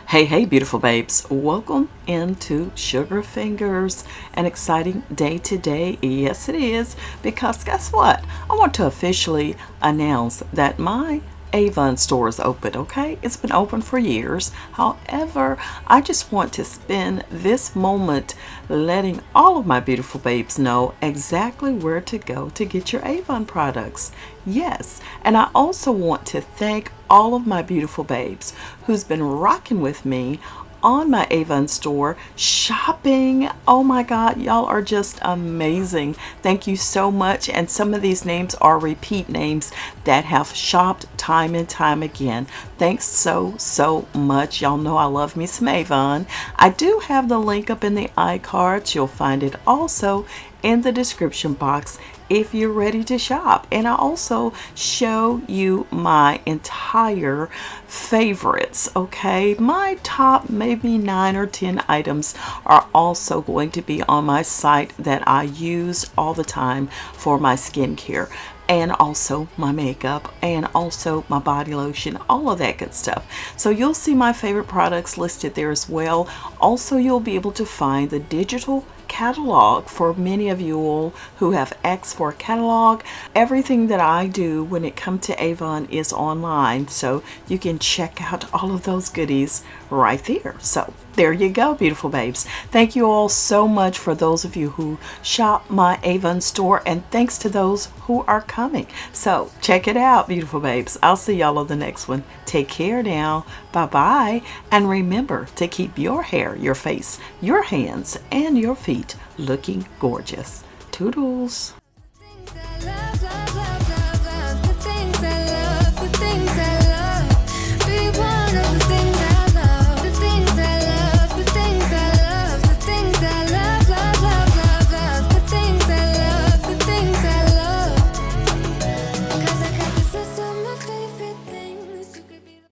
Hey, beautiful babes. Welcome into Sugar Fingers. An exciting day today. Yes, it is. Because guess what? I want to officially announce that my Avon store is open, okay? It's been open for years. However, I just want to spend this moment letting all of my beautiful babes know exactly where to go to get your Avon products. Yes, and I also want to thank all of my beautiful babes who's been rocking with me on my Avon store shopping. Oh my God, y'all are just amazing. Thank you so much. And some of these names are repeat names that have shopped time and time again. Thanks so much. Y'all know I love me some Avon. I do have the link up in the iCards. You'll find it also in the description box if you're ready to shop. And I also show you my entire favorites, okay? My top maybe 9 or 10 items are also going to be on my site that I use all the time for my skincare, and also my makeup, and also my body lotion, all of that good stuff. So you'll see my favorite products listed there as well. Also, you'll be able to find the digital catalog for many of you all who have asked for a catalog. Everything that I do when it comes to Avon is online, so you can check out all of those goodies right there. So there you go, beautiful babes. Thank you all so much for those of you who shop my Avon store, and thanks to those who are coming. So check it out, beautiful babes. I'll see y'all on the next one. Take care now. Bye-bye. And remember to keep your hair, your face, your hands, and your feet looking gorgeous. Toodles.